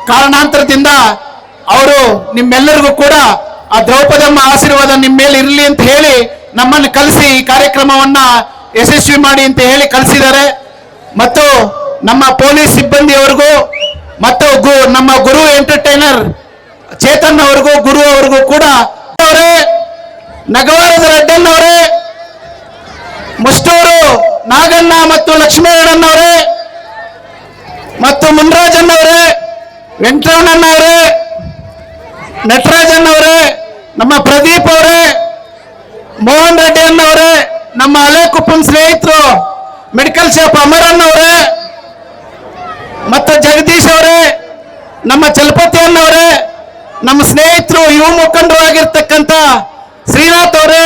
ಕಾರಣಾಂತರದಿಂದ ಅವರು ನಿಮ್ಮೆಲ್ಲರಿಗೂ ಕೂಡ ಆ ದ್ರೌಪದಮ್ಮ ಆಶೀರ್ವಾದ ನಿಮ್ಮ ಮೇಲೆ ಇರಲಿ ಅಂತ ಹೇಳಿ ನಮ್ಮನ್ನು ಕಳಿಸಿ ಈ ಕಾರ್ಯಕ್ರಮವನ್ನ ಯಶಸ್ವಿ ಮಾಡಿ ಅಂತ ಹೇಳಿ ಕಳಿಸಿದ್ದಾರೆ. ಮತ್ತು ನಮ್ಮ ಪೊಲೀಸ್ ಸಿಬ್ಬಂದಿಯವರಿಗೂ ಮತ್ತು ನಮ್ಮ ಗುರು ಎಂಟರ್ಟೈನರ್ ಚೇತನ್ ಅವರಿಗೂ ಗುರು ಅವರಿಗೂ ಕೂಡ ಅವರೇ, ನಗವಾರದ ರೆಡ್ಡನ್ನವರೇ, ಮುಷ್ಟೂರು ನಾಗಣ್ಣ ಮತ್ತು ಲಕ್ಷ್ಮೀನವರೇ ಮತ್ತು ಮುನ್ರಾಜನ್ನವರೇ, ವೆಂಕಟರಮಣಣ್ಣವರೇ, ನಟರಾಜನ್ನವರೇ, ನಮ್ಮ ಪ್ರದೀಪ್ ಅವರೇ, ಮೋಹನ್ ರೆಡ್ಡಿ ಅನ್ನವರೇ, ನಮ್ಮ ಹಳೆ ಕುಪ್ಪಂ ಸ್ನೇಹಿತರು ಮೆಡಿಕಲ್ ಶಾಪ್ ಅಮರನ್ನವರೇ ಮತ್ತು ಜಗದೀಶ್ ಅವರೇ, ನಮ್ಮ ಚಲಪತಿ ಅನ್ನವರೇ, ನಮ್ಮ ಸ್ನೇಹಿತರು ಯುವ ಮುಖಂಡರು ಆಗಿರ್ತಕ್ಕಂಥ ಶ್ರೀನಾಥ್ ಅವರೇ,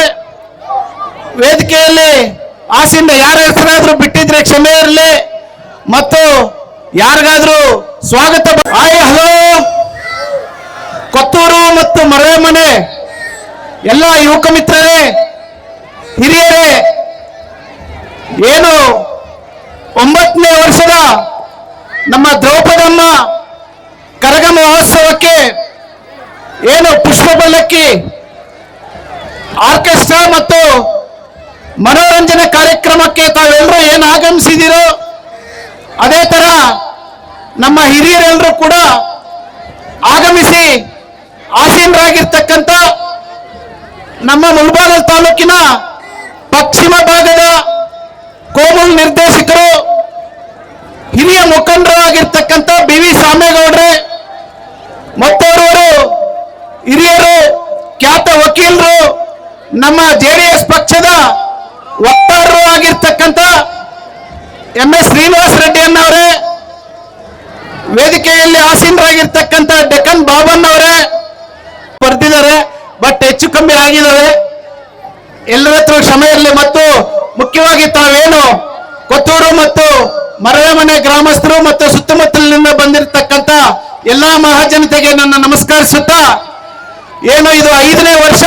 ವೇದಿಕೆಯಲ್ಲಿ ಆಸಿಂದ ಯಾರ ಹೆಸರಾದ್ರೂ ಬಿಟ್ಟಿದ್ರೆ ಕ್ಷಮೆ ಇರಲಿ, ಮತ್ತು ಯಾರಿಗಾದ್ರೂ ಸ್ವಾಗತ. ಹಾಯ್ ಹಲೋ ಕೊತ್ತೂರು ಮತ್ತು ಮನೆ ಎಲ್ಲ ಯುವಕ ಮಿತ್ರರೇ, ಹಿರಿಯರೇ, ಏನು 9ನೇ ವರ್ಷದ ನಮ್ಮ ದ್ರೌಪದಮ್ಮ ಕರಗ ಮಹೋತ್ಸವಕ್ಕೆ ಏನು ಪುಷ್ಪ ಪಲ್ಲಕ್ಕಿ ಆರ್ಕೆಸ್ಟ್ರಾ ಮತ್ತು ಮನೋರಂಜನೆ ಕಾರ್ಯಕ್ರಮಕ್ಕೆ ತಾವೆಲ್ಲರೂ ಏನು ಆಗಮಿಸಿದಿರೋ ಅದೇ ತರ ನಮ್ಮ ಹಿರಿಯರೆಲ್ಲರೂ ಕೂಡ ಆಗಮಿಸಿ ಆಸೀನರಾಗಿರ್ತಕ್ಕಂಥ ನಮ್ಮ ಮುಳಬಾಗಿಲು ತಾಲೂಕಿನ ಪಶ್ಚಿಮ ಭಾಗದ ಕೋಮುಲ್ ನಿರ್ದೇಶಕರು, ಹಿರಿಯ ಮುಖಂಡರು ಆಗಿರ್ತಕ್ಕಂಥ BV ಸಾಮೇಗೌಡ್ರೆ ಮತ್ತೋರ್ವರು ಹಿರಿಯರು, ಖ್ಯಾತ ವಕೀಲರು, ನಮ್ಮ JDS ಪಕ್ಷದ ವಕ್ತಾರರು ಆಗಿರ್ತಕ್ಕಂಥ MS ಶ್ರೀನಿವಾಸ ರೆಡ್ಡಿ ಅನ್ನವರೇ, ವೇದಿಕೆಯಲ್ಲಿ ಆಸೀನರಾಗಿರ್ತಕ್ಕಂಥ ಡೆಕ್ಕನ್ ಬಾಬಣ್ಣವರೇ ಬರ್ತಿದ್ದಾರೆ, ಬಟ್ ಹೆಚ್ಚು ಕಮ್ಮಿ ಆಗಿದ್ದಾರೆ, ಎಲ್ಲರ ಹತ್ರ ಕ್ಷಮೆ ಇರಲಿ. ಮತ್ತು ಮುಖ್ಯವಾಗಿ ತಾವೇನು ಕೊತ್ತೂರು ಮತ್ತು ಮನೆ ಗ್ರಾಮಸ್ಥರು ಮತ್ತು ಸುತ್ತಮುತ್ತಲಿನಿಂದ ಬಂದಿರತಕ್ಕಂಥ ಎಲ್ಲಾ ಮಹಾಜನತೆಗೆ ನನ್ನ ನಮಸ್ಕರಿಸುತ್ತಾ, ಏನು ಇದು 5ನೇ ವರ್ಷ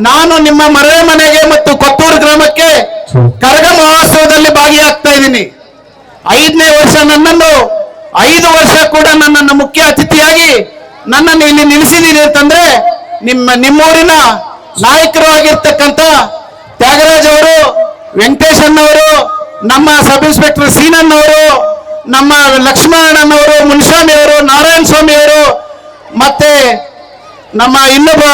ನಾನು ನಿಮ್ಮ ಮನೆಗೆ ಮತ್ತು ಕೊತ್ತೂರು ಗ್ರಾಮಕ್ಕೆ ಕರಗ ಮಹೋತ್ಸವದಲ್ಲಿ ಭಾಗಿಯಾಗ್ತಾ ಇದ್ದೀನಿ. 5ನೇ ವರ್ಷ ನನ್ನನ್ನು 5 ವರ್ಷ ಕೂಡ ನನ್ನನ್ನು ಮುಖ್ಯ ಅತಿಥಿಯಾಗಿ ನನ್ನನ್ನು ಇಲ್ಲಿ ನಿಲ್ಲಿಸಿದ್ದೀನಿ ಅಂತಂದ್ರೆ ನಿಮ್ಮೂರಿನ ನಾಯಕರು ಆಗಿರ್ತಕ್ಕಂಥ ತ್ಯಾಗರಾಜ್ ಅವರು, ವೆಂಕಟೇಶ್ ಅನ್ನವರು, ನಮ್ಮ ಸಬ್ ಇನ್ಸ್ಪೆಕ್ಟರ್ ಸೀನನ್ ಅವರು, ನಮ್ಮ ಲಕ್ಷ್ಮಣನವರು, ಮುನ್ಸ್ವಾಮಿ ಅವರು, ನಾರಾಯಣ ಸ್ವಾಮಿ ಅವರು, ಮತ್ತೆ ನಮ್ಮ ಇನ್ನೊಬ್ಬ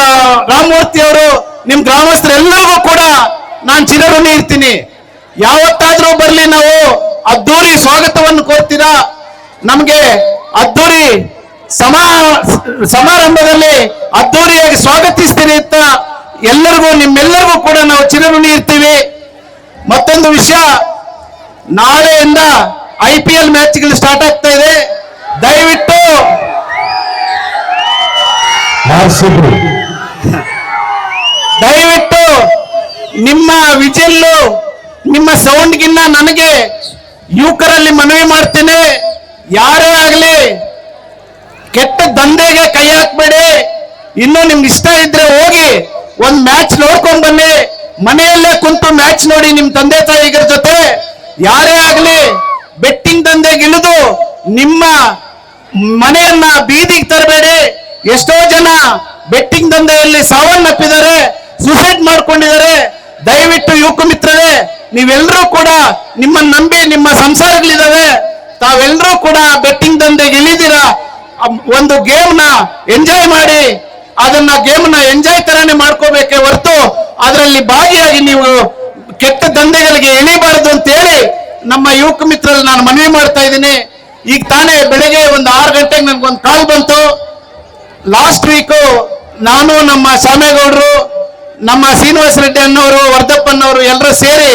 ರಾಮಮೂರ್ತಿ ಅವರು, ನಿಮ್ ಗ್ರಾಮಸ್ಥರೆಲ್ಲರಿಗೂ ಕೂಡ ನಾನು ಚಿರಋಣಿ ಇರ್ತೀನಿ. ಯಾವತ್ತಾದ್ರೂ ಬರ್ಲಿ ನಾವು ಅದ್ದೂರಿ ಸ್ವಾಗತವನ್ನು ಕೋರ್ತೀರಾ, ನಮಗೆ ಅದ್ದೂರಿ ಸಮಾರಂಭದಲ್ಲಿ ಅದ್ದೂರಿಯಾಗಿ ಸ್ವಾಗತಿಸ್ತೀನಿ ಅಂತ ಎಲ್ಲರಿಗೂ ನಿಮ್ಮೆಲ್ಲರಿಗೂ ಕೂಡ ನಾವು ಚಿರಋಣಿ ಇರ್ತೀವಿ. ಮತ್ತೊಂದು ವಿಷಯ, ನಾಳೆಯಿಂದ IPL ಮ್ಯಾಚ್ಗಳು ಸ್ಟಾರ್ಟ್ ಆಗ್ತಾ ಇದೆ. ದಯವಿಟ್ಟು ನಿಮ್ಮ ವಿಜಿಲ್ಲು, ನಿಮ್ಮ ಸೌಂಡ್ಗಿನ್ನ ನನಗೆ ಯುವಕರಲ್ಲಿ ಮನವಿ ಮಾಡ್ತೇನೆ, ಯಾರೇ ಆಗಲಿ ಕೆಟ್ಟ ದಂಧೆಗೆ ಕೈ ಹಾಕ್ಬೇಡಿ. ಇನ್ನು ನಿಮ್ಗೆ ಇಷ್ಟ ಇದ್ರೆ ಹೋಗಿ ಒಂದ್ ಮ್ಯಾಚ್ ನೋಡ್ಕೊಂಡ್ ಬನ್ನಿ, ಮನೆಯಲ್ಲೇ ಕುಂತು ಮ್ಯಾಚ್ ನೋಡಿ ನಿಮ್ ತಂದೆ ತಾಯಿಗಳ ಜೊತೆ. ಯಾರೇ ಆಗಲಿ ಬೆಟ್ಟಿಂಗ್ ದಂಧೆಗೆ ಇಳಿದು ನಿಮ್ಮ ಮನೆಯನ್ನ ಬೀದಿಗೆ ತರಬೇಡಿ. ಎಷ್ಟೋ ಜನ ಬೆಟ್ಟಿಂಗ್ ದಂಧೆಯಲ್ಲಿ ಸಾವನ್ನಪ್ಪಿದ್ದಾರೆ, ಸೂಸೈಡ್ ಮಾಡ್ಕೊಂಡಿದ್ದಾರೆ. ದಯವಿಟ್ಟು ಯುವಕ ಮಿತ್ರರೇ, ನೀವೆಲ್ಲರೂ ಕೂಡ ನಿಮ್ಮನ್ನ ನಂಬಿ ನಿಮ್ಮ ಸಂಸಾರಗಳಿದಾವೆ, ತಾವೆಲ್ಲರೂ ಕೂಡ ಬೆಟ್ಟಿಂಗ್ ದಂಧೆಗೆ ಇಳಿದಿರಾ. ಒಂದು ಗೇಮ್ನ ಎಂಜಾಯ್ ಮಾಡಿ, ಅದನ್ನ ಗೇಮ್ನ ಎಂಜಾಯ್ ತರಾನೇ ಮಾಡ್ಕೋಬೇಕೆ ಹೊರತು ಅದರಲ್ಲಿ ಭಾಗಿಯಾಗಿ ನೀವು ಕೆಟ್ಟ ದಂಧೆಗಳಿಗೆ ಇಳಿಬಾರದು ಅಂತ ಹೇಳಿ ನಮ್ಮ ಯುವಕ ಮಿತ್ರರಲ್ಲಿ ನಾನು ಮನವಿ ಮಾಡ್ತಾ ಇದ್ದೀನಿ. ಈಗ ತಾನೇ ಬೆಳಗ್ಗೆ ಒಂದು 6 ಗಂಟೆಗೆ ನನ್ಗೊಂದು ಕಾಲ್ ಬಂತು. ಲಾಸ್ಟ್ ವೀಕು ನಾನು, ನಮ್ಮ ಸಾಮೇಗೌಡರು, ನಮ್ಮ ಶ್ರೀನಿವಾಸ ರೆಡ್ಡಿ ಅನ್ನೋರು, ವರ್ಧಪ್ಪನವರು ಎಲ್ಲರೂ ಸೇರಿ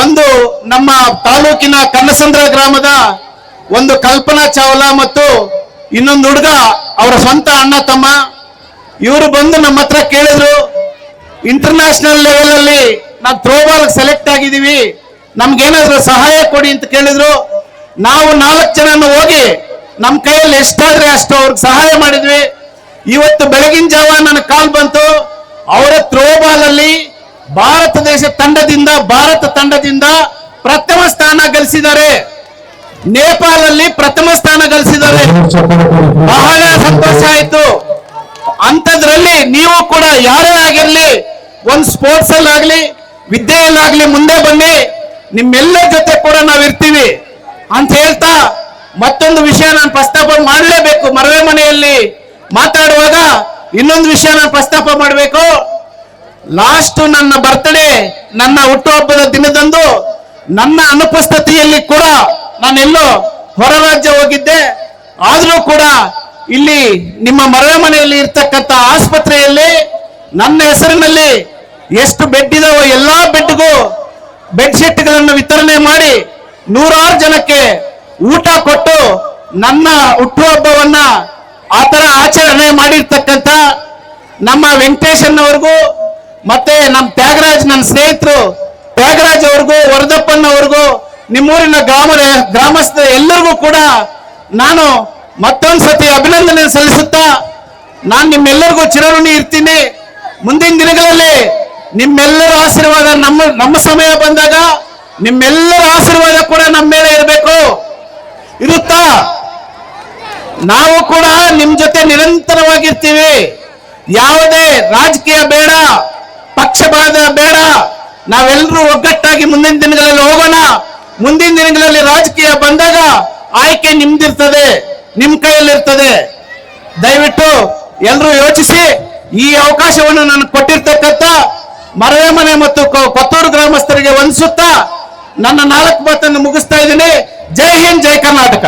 ಒಂದು ನಮ್ಮ ತಾಲೂಕಿನ ಕನ್ನಸಂದ್ರ ಗ್ರಾಮದ ಒಂದು ಕಲ್ಪನಾ ಚಾವ್ಲಾ ಮತ್ತು ಇನ್ನೊಂದು ಹುಡುಗ, ಅವರ ಸ್ವಂತ ಅಣ್ಣ ತಮ್ಮ, ಇವರು ಬಂದು ನಮ್ಮ ಹತ್ರ ಕೇಳಿದ್ರು, ಇಂಟರ್ನ್ಯಾಷನಲ್ ಲೆವೆಲ್ ಅಲ್ಲಿ ನಾವು ಥ್ರೋಬಾಲ್ ಸೆಲೆಕ್ಟ್ ಆಗಿದ್ದೀವಿ, ನಮ್ಗೇನಾದ್ರೂ ಸಹಾಯ ಕೊಡಿ ಅಂತ ಕೇಳಿದ್ರು. ನಾವು 4 ಜನ ಹೋಗಿ ನಮ್ಮ ಕೈಯಲ್ಲಿ ಎಷ್ಟಾದ್ರೆ ಅಷ್ಟು ಅವ್ರಿಗೆ ಸಹಾಯ ಮಾಡಿದ್ವಿ. ಇವತ್ತು ಬೆಳಗಿನ ಜಾವ ನನಗೆ ಕಾಲ್ ಬಂತು, ಅವರ ಥ್ರೋಬಾಲ್ ಅಲ್ಲಿ ಭಾರತ ತಂಡದಿಂದ ಪ್ರಥಮ ಸ್ಥಾನ ಗಳಿಸಿದ್ದಾರೆ. ನೇಪಾಳಲ್ಲಿ ಪ್ರಥಮ ಸ್ಥಾನ ಗಳಿಸಿದ್ದಾರೆ. ಬಹಳ ಸಂತೋಷ ಆಯ್ತು. ಅಂಥದ್ರಲ್ಲಿ ನೀವು ಕೂಡ ಯಾರೇ ಆಗಿರ್ಲಿ ಒಂದು ಸ್ಪೋರ್ಟ್ಸ್ ಅಲ್ಲಾಗ್ಲಿ ವಿದ್ಯೆಯಲ್ಲಾಗ್ಲಿ ಮುಂದೆ ಬನ್ನಿ, ನಿಮ್ಮೆಲ್ಲರ ಜೊತೆ ಕೂಡ ನಾವು ಇರ್ತೀವಿ ಅಂತ ಹೇಳ್ತಾ ಮತ್ತೊಂದು ವಿಷಯ ನಾನು ಪ್ರಸ್ತಾಪ ಮಾಡಲೇಬೇಕು. ಮರವೆ ಮನೆಯಲ್ಲಿ ಮಾತಾಡುವಾಗ ಇನ್ನೊಂದು ವಿಷಯ ನಾನು ಪ್ರಸ್ತಾಪ ಮಾಡಬೇಕು. ಲಾಸ್ಟ್ ನನ್ನ ಬರ್ತ್ಡೇ, ನನ್ನ ಹುಟ್ಟುಹಬ್ಬದ ದಿನದಂದು ನನ್ನ ಅನುಪಸ್ಥಿತಿಯಲ್ಲಿ ಕೂಡ ನಾನೆಲ್ಲೋ ಹೊರ ರಾಜ್ಯ ಹೋಗಿದ್ದೆ. ಆದರೂ ಕೂಡ ಇಲ್ಲಿ ನಿಮ್ಮ ಮರವೆ ಮನೆಯಲ್ಲಿ ಇರ್ತಕ್ಕಂಥ ಆಸ್ಪತ್ರೆಯಲ್ಲಿ ನನ್ನ ಹೆಸರಿನಲ್ಲಿ ಎಷ್ಟು ಬೆಡ್ ಇದಾವೋ ಎಲ್ಲಾ ಬೆಡ್ಗೂ ಬೆಡ್ಶೀಟ್ಗಳನ್ನು ವಿತರಣೆ ಮಾಡಿ 100 ಜನಕ್ಕೆ ಊಟ ಕೊಟ್ಟು ನನ್ನ ಹುಟ್ಟುಹಬ್ಬವನ್ನ ಆ ತರ ಆಚರಣೆ ಮಾಡಿರ್ತಕ್ಕಂಥ ನಮ್ಮ ವೆಂಕಟೇಶನ್ನವ್ರಿಗೂ ಮತ್ತೆ ನಮ್ಮ ತ್ಯಾಗರಾಜ್, ನನ್ನ ಸ್ನೇಹಿತರು ತ್ಯಾಗರಾಜ್ ಅವ್ರಿಗೂ ವರದಪ್ಪನವ್ರಿಗೂ ನಿಮ್ಮೂರಿನ ಗ್ರಾಮಸ್ಥ ಎಲ್ಲರಿಗೂ ಕೂಡ ನಾನು ಮತ್ತೊಂದ್ಸತಿ ಅಭಿನಂದನೆ ಸಲ್ಲಿಸುತ್ತಾ ನಾನು ನಿಮ್ಮೆಲ್ಲರಿಗೂ ಚಿರಋಣಿ ಇರ್ತೀನಿ. ಮುಂದಿನ ದಿನಗಳಲ್ಲಿ ನಿಮ್ಮೆಲ್ಲರ ಆಶೀರ್ವಾದ ನಮ್ಮ ಸಮಯ ಬಂದಾಗ ನಿಮ್ಮೆಲ್ಲರ ಆಶೀರ್ವಾದ ಕೂಡ ನಮ್ಮ ಮೇಲೆ ಇರಬೇಕು, ಇರುತ್ತಾ. ನಾವು ಕೂಡ ನಿಮ್ ಜೊತೆ ನಿರಂತರವಾಗಿರ್ತೀವಿ. ಯಾವುದೇ ರಾಜಕೀಯ ಬೇಡ, ಪಕ್ಷಭೇದ ಬೇಡ, ನಾವೆಲ್ಲರೂ ಒಗ್ಗಟ್ಟಾಗಿ ಮುಂದಿನ ದಿನಗಳಲ್ಲಿ ಹೋಗೋಣ. ಮುಂದಿನ ದಿನಗಳಲ್ಲಿ ರಾಜಕೀಯ ಬಂದಾಗ ಆಯ್ಕೆ ನಿಮ್ದಿರ್ತದೆ, ನಿಮ್ ಕೈಯಲ್ಲಿರ್ತದೆ. ದಯವಿಟ್ಟು ಎಲ್ಲರೂ ಯೋಚಿಸಿ ಈ ಅವಕಾಶವನ್ನು ನಾನು ಕೊಟ್ಟಿರ್ತಕ್ಕಂಥ ಮರವೆ ಮನೆ ಮತ್ತು ಕೊತ್ತೂರು ಗ್ರಾಮಸ್ಥರಿಗೆ ವಂದಿಸುತ್ತಾ ನನ್ನ 4 ಮಾತನ್ನು ಮುಗಿಸ್ತಾ ಇದ್ದೀನಿ. ಜೈ ಹಿಂದ್, ಜೈ ಕರ್ನಾಟಕ.